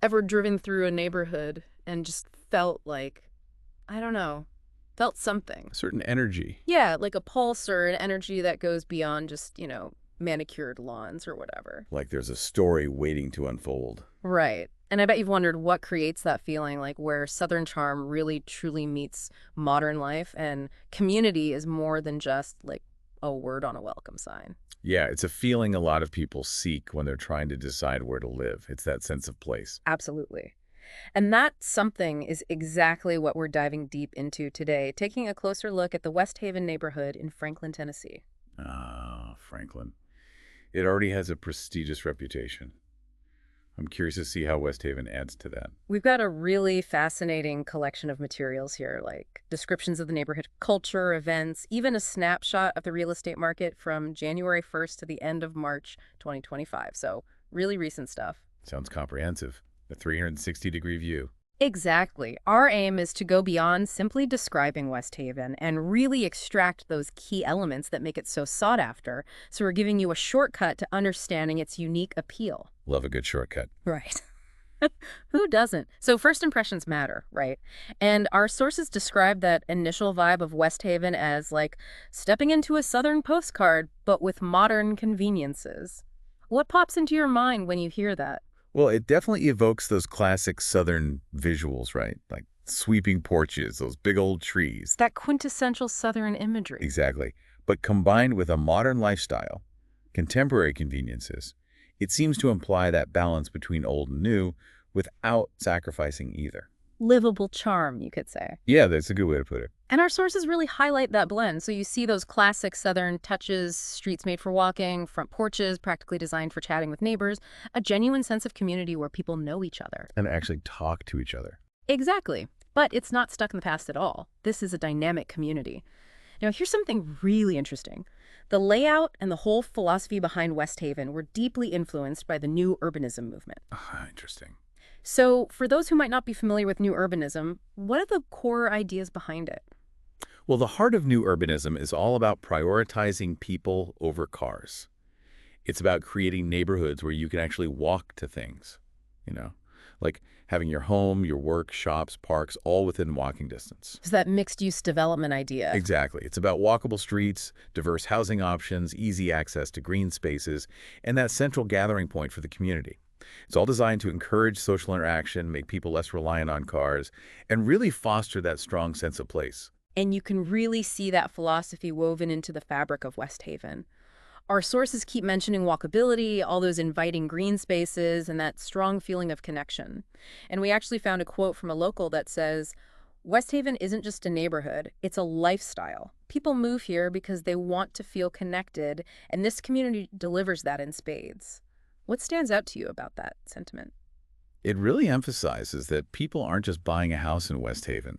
Ever driven through a neighborhood and just felt like, I don't know, felt something? A certain energy. Yeah, like a pulse or an energy that goes beyond just, manicured lawns or whatever. Like there's a story waiting to unfold. Right. And I bet you've wondered what creates that feeling, like where Southern charm really truly meets modern life and community is more than just like a word on a welcome sign. Yeah, it's a feeling a lot of people seek when they're trying to decide where to live. It's that sense of place. Absolutely. And that something is exactly what we're diving deep into today, taking a closer look at the Westhaven neighborhood in Franklin, Tennessee. Ah, Franklin. It already has a prestigious reputation. I'm curious to see how Westhaven adds to that. We've got a really fascinating collection of materials here, like descriptions of the neighborhood culture, events, even a snapshot of the real estate market from January 1st to the end of March 2025. So, really recent stuff. Sounds comprehensive. A 360-degree view. Exactly. Our aim is to go beyond simply describing West Haven and really extract those key elements that make it so sought after. So we're giving you a shortcut to understanding its unique appeal. Love a good shortcut. Right. Who doesn't? So first impressions matter, right? And our sources describe that initial vibe of West Haven as like stepping into a southern postcard, but with modern conveniences. What pops into your mind when you hear that? Well, it definitely evokes those classic Southern visuals, right? Like sweeping porches, those big old trees. That quintessential southern imagery. Exactly. But combined with a modern lifestyle, contemporary conveniences, it seems to imply that balance between old and new without sacrificing either. Livable charm, you could say. Yeah, that's a good way to put it. And our sources really highlight that blend. So you see those classic Southern touches, streets made for walking, front porches practically designed for chatting with neighbors, a genuine sense of community where people know each other. And actually talk to each other. Exactly. But it's not stuck in the past at all. This is a dynamic community. Now, here's something really interesting. The layout and the whole philosophy behind West Haven were deeply influenced by the new urbanism movement. Ah, interesting. So, for those who might not be familiar with new urbanism, what are the core ideas behind it? Well, the heart of new urbanism is all about prioritizing people over cars. It's about creating neighborhoods where you can actually walk to things, you know, like having your home, your work, shops, parks, all within walking distance. Is that mixed-use development idea? Exactly. It's about walkable streets, diverse housing options, easy access to green spaces, and that central gathering point for the community. It's all designed to encourage social interaction, make people less reliant on cars, and really foster that strong sense of place. And you can really see that philosophy woven into the fabric of West Haven. Our sources keep mentioning walkability, all those inviting green spaces, and that strong feeling of connection. And we actually found a quote from a local that says, West Haven isn't just a neighborhood, it's a lifestyle. People move here because they want to feel connected, and this community delivers that in spades. What stands out to you about that sentiment? It really emphasizes that people aren't just buying a house in West Haven.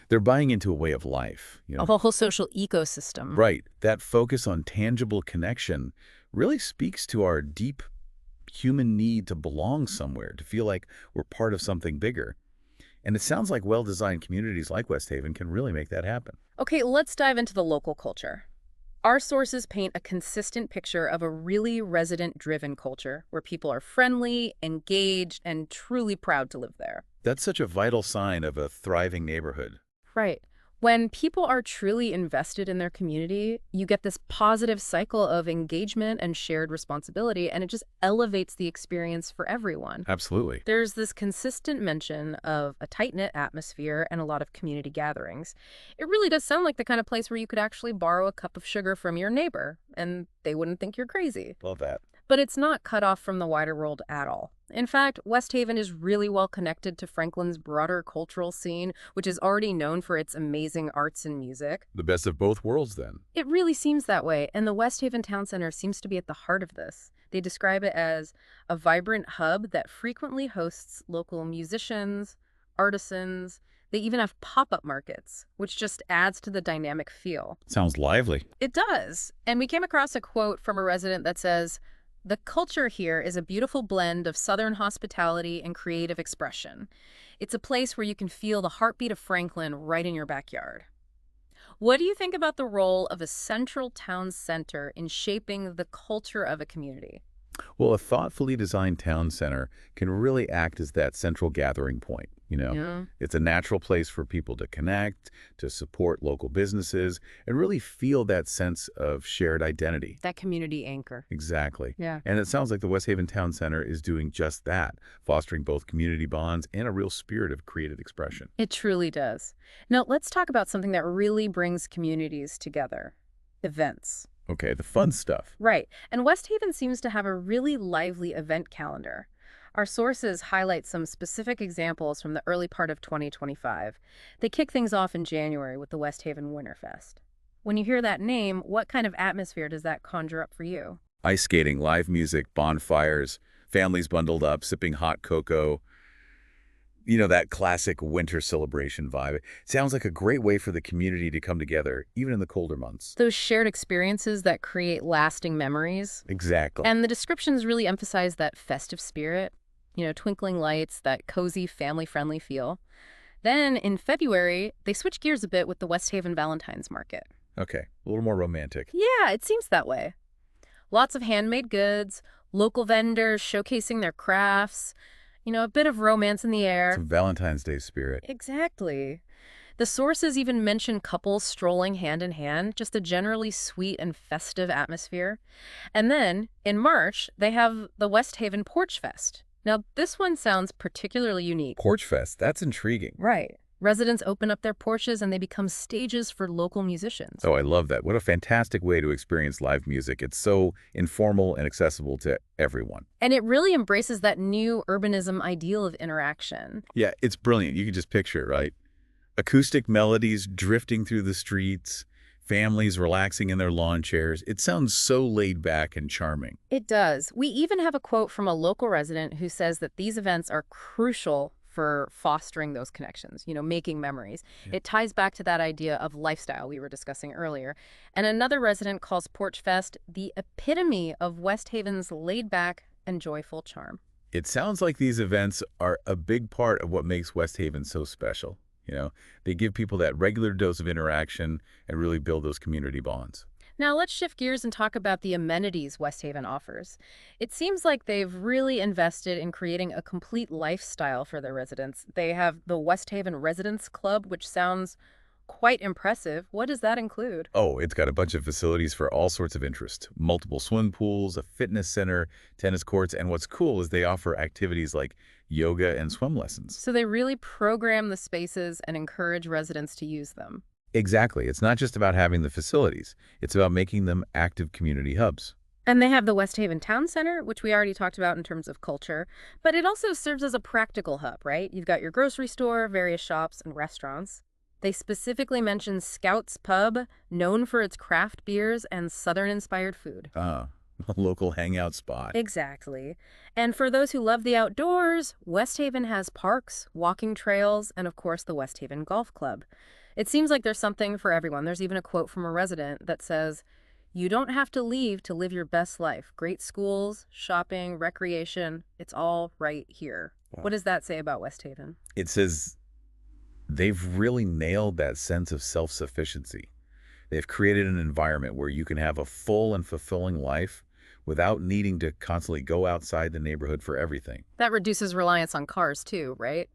They're buying into a way of life, A whole social ecosystem. Right. That focus on tangible connection really speaks to our deep human need to belong somewhere, to feel like we're part of something bigger. And it sounds like well-designed communities like West Haven can really make that happen. Okay, let's dive into the local culture. Our sources paint a consistent picture of a really resident-driven culture where people are friendly, engaged, and truly proud to live there. That's such a vital sign of a thriving neighborhood. Right. When people are truly invested in their community, you get this positive cycle of engagement and shared responsibility, and it just elevates the experience for everyone. Absolutely. There's this consistent mention of a tight-knit atmosphere and a lot of community gatherings. It really does sound like the kind of place where you could actually borrow a cup of sugar from your neighbor, and they wouldn't think you're crazy. Love that. But it's not cut off from the wider world at all. In fact, West Haven is really well connected to Franklin's broader cultural scene, which is already known for its amazing arts and music. The best of both worlds, then. It really seems that way, and the West Haven Town Center seems to be at the heart of this. They describe it as a vibrant hub that frequently hosts local musicians, artisans. They even have pop-up markets, which just adds to the dynamic feel. Sounds lively. It does. And we came across a quote from a resident that says, the culture here is a beautiful blend of Southern hospitality and creative expression. It's a place where you can feel the heartbeat of Franklin right in your backyard. What do you think about the role of a central town center in shaping the culture of a community? Well, a thoughtfully designed town center can really act as that central gathering point. Yeah. It's a natural place for people to connect, to support local businesses, and really feel that sense of shared identity. That community anchor. Exactly. Yeah. And it sounds like the West Haven Town Center is doing just that, fostering both community bonds and a real spirit of creative expression. It truly does. Now, let's talk about something that really brings communities together: events. Okay, the fun stuff. Right. And West Haven seems to have a really lively event calendar. Our sources highlight some specific examples from the early part of 2025. They kick things off in January with the West Haven WinterFest. When you hear that name, what kind of atmosphere does that conjure up for you? Ice skating, live music, bonfires, families bundled up, sipping hot cocoa. That classic winter celebration vibe. It sounds like a great way for the community to come together, even in the colder months. Those shared experiences that create lasting memories. Exactly. And the descriptions really emphasize that festive spirit, twinkling lights, that cozy, family-friendly feel. Then, in February, they switch gears a bit with the West Haven Valentine's Market. Okay, a little more romantic. Yeah, it seems that way. Lots of handmade goods, local vendors showcasing their crafts, a bit of romance in the air. Some Valentine's Day spirit. Exactly. The sources even mention couples strolling hand in hand, just a generally sweet and festive atmosphere. And then, in March, they have the West Haven PorchFest. Now, this one sounds particularly unique. PorchFest, that's intriguing. Right. Residents open up their porches and they become stages for local musicians. Oh, I love that. What a fantastic way to experience live music. It's so informal and accessible to everyone. And it really embraces that new urbanism ideal of interaction. Yeah, it's brilliant. You can just picture it, right? Acoustic melodies drifting through the streets, families relaxing in their lawn chairs. It sounds so laid back and charming. It does. We even have a quote from a local resident who says that these events are crucial for fostering those connections, making memories. Yeah. It ties back to that idea of lifestyle we were discussing earlier. And another resident calls PorchFest the epitome of West Haven's laid-back and joyful charm. It sounds like these events are a big part of what makes West Haven so special. They give people that regular dose of interaction and really build those community bonds. Now let's shift gears and talk about the amenities West Haven offers. It seems like they've really invested in creating a complete lifestyle for their residents. They have the West Haven Residence Club, which sounds quite impressive. What does that include? Oh, it's got a bunch of facilities for all sorts of interest. Multiple swim pools, a fitness center, tennis courts, and what's cool is they offer activities like yoga and swim lessons. So they really program the spaces and encourage residents to use them. Exactly. It's not just about having the facilities. It's about making them active community hubs. And they have the West Haven Town Center, which we already talked about in terms of culture, but it also serves as a practical hub, right? You've got your grocery store, various shops, and restaurants. They specifically mention Scout's Pub, known for its craft beers and Southern-inspired food. Ah, a local hangout spot. Exactly. And for those who love the outdoors, West Haven has parks, walking trails, and of course the West Haven Golf Club. It seems like there's something for everyone. There's even a quote from a resident that says, "You don't have to leave to live your best life. Great schools, shopping, recreation, it's all right here." Wow. What does that say about West Haven? It says they've really nailed that sense of self-sufficiency. They've created an environment where you can have a full and fulfilling life without needing to constantly go outside the neighborhood for everything. That reduces reliance on cars too, right?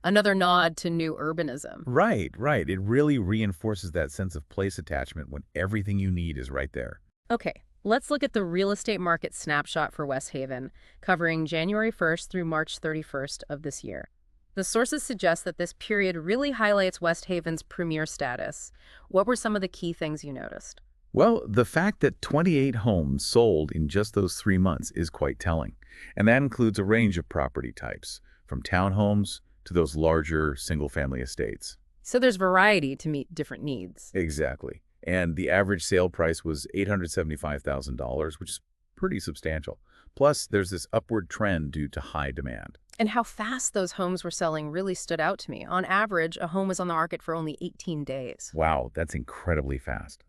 Another nod to new urbanism. Right, right. It really reinforces that sense of place attachment when everything you need is right there. Okay, let's look at the real estate market snapshot for West Haven, covering January 1st through March 31st of this year. The sources suggest that this period really highlights West Haven's premier status. What were some of the key things you noticed? Well, the fact that 28 homes sold in just those 3 months is quite telling. And that includes a range of property types, from townhomes to those larger single-family estates. So there's variety to meet different needs. Exactly. And the average sale price was $875,000, which is pretty substantial. Plus, there's this upward trend due to high demand. And how fast those homes were selling really stood out to me. On average, a home was on the market for only 18 days. Wow, that's incredibly fast.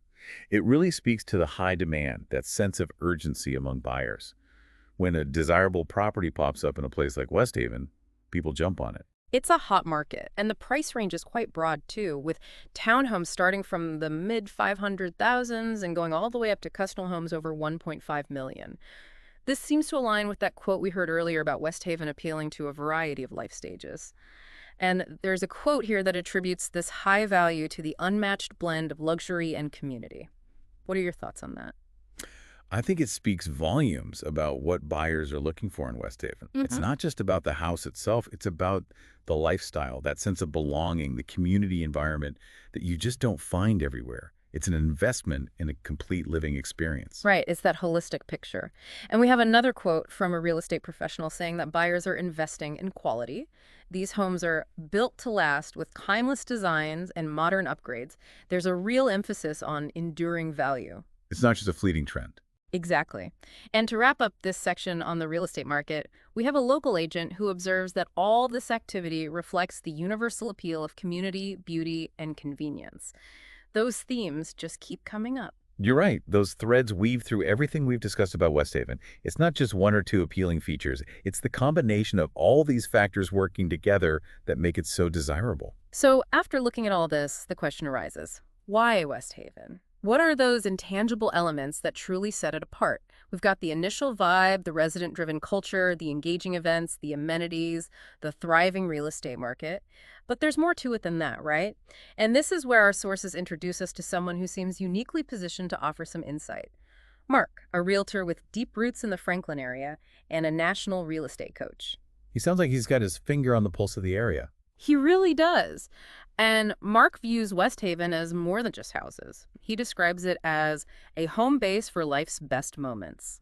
It really speaks to the high demand, that sense of urgency among buyers. When a desirable property pops up in a place like West Haven, people jump on it. It's a hot market, and the price range is quite broad too, with townhomes starting from the mid 500,000s and going all the way up to custom homes over 1.5 million. This seems to align with that quote we heard earlier about Westhaven appealing to a variety of life stages. And there's a quote here that attributes this high value to the unmatched blend of luxury and community. What are your thoughts on that? I think it speaks volumes about what buyers are looking for in West Haven. It's Hmm. not just about the house itself, it's about the lifestyle, that sense of belonging, the community environment that you just don't find everywhere. It's an investment in a complete living experience. Right, it's that holistic picture. And we have another quote from a real estate professional saying that buyers are investing in quality. These homes are built to last with timeless designs and modern upgrades. There's a real emphasis on enduring value. It's not just a fleeting trend. Exactly. And to wrap up this section on the real estate market, we have a local agent who observes that all this activity reflects the universal appeal of community, beauty, and convenience. Those themes just keep coming up. You're right. Those threads weave through everything we've discussed about West Haven. It's not just one or two appealing features. It's the combination of all these factors working together that make it so desirable. So, after looking at all this, the question arises, why West Haven? What are those intangible elements that truly set it apart? We've got the initial vibe, the resident-driven culture, the engaging events, the amenities, the thriving real estate market. But there's more to it than that, right? And this is where our sources introduce us to someone who seems uniquely positioned to offer some insight. Marc, a realtor with deep roots in the Franklin area and a national real estate coach. He sounds like he's got his finger on the pulse of the area. He really does. And Mark views West Haven as more than just houses. He describes it as a home base for life's best moments.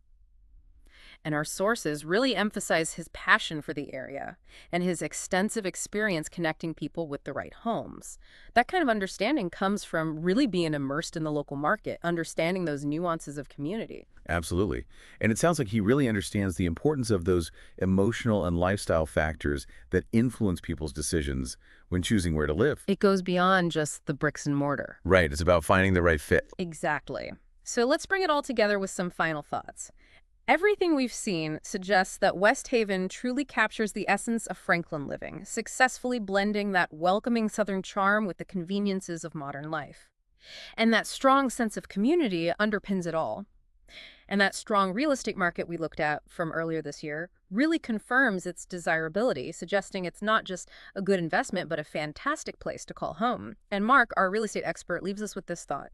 And our sources really emphasize his passion for the area and his extensive experience connecting people with the right homes. That kind of understanding comes from really being immersed in the local market, understanding those nuances of community. Absolutely. And it sounds like he really understands the importance of those emotional and lifestyle factors that influence people's decisions when choosing where to live. It goes beyond just the bricks and mortar. Right. It's about finding the right fit. Exactly. So let's bring it all together with some final thoughts. Everything we've seen suggests that West Haven truly captures the essence of Franklin living, successfully blending that welcoming Southern charm with the conveniences of modern life. And that strong sense of community underpins it all. And that strong real estate market we looked at from earlier this year really confirms its desirability, suggesting it's not just a good investment, but a fantastic place to call home. And Mark, our real estate expert, leaves us with this thought.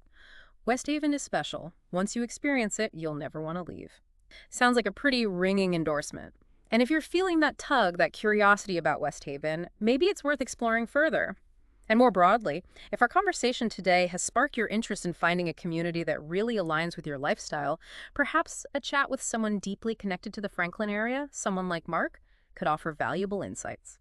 West Haven is special. Once you experience it, you'll never want to leave. Sounds like a pretty ringing endorsement. And if you're feeling that tug, that curiosity about West Haven, maybe it's worth exploring further. And more broadly, if our conversation today has sparked your interest in finding a community that really aligns with your lifestyle, perhaps a chat with someone deeply connected to the Franklin area, someone like Mark, could offer valuable insights.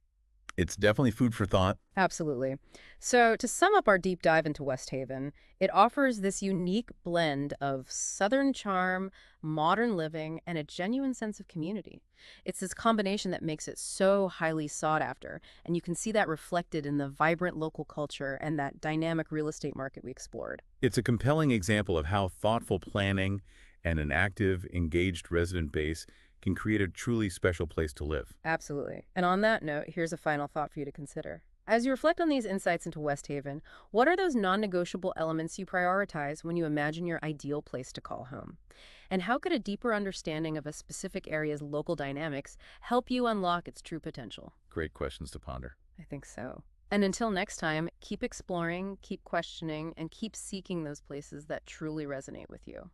It's definitely food for thought. Absolutely. So, to sum up our deep dive into West Haven, it offers this unique blend of Southern charm, modern living, and a genuine sense of community. It's this combination that makes it so highly sought after, and you can see that reflected in the vibrant local culture and that dynamic real estate market we explored. It's a compelling example of how thoughtful planning and an active, engaged resident base can create a truly special place to live. Absolutely. And on that note, here's a final thought for you to consider. As you reflect on these insights into West Haven, what are those non-negotiable elements you prioritize when you imagine your ideal place to call home? And how could a deeper understanding of a specific area's local dynamics help you unlock its true potential? Great questions to ponder. I think so. And until next time, keep exploring, keep questioning, and keep seeking those places that truly resonate with you.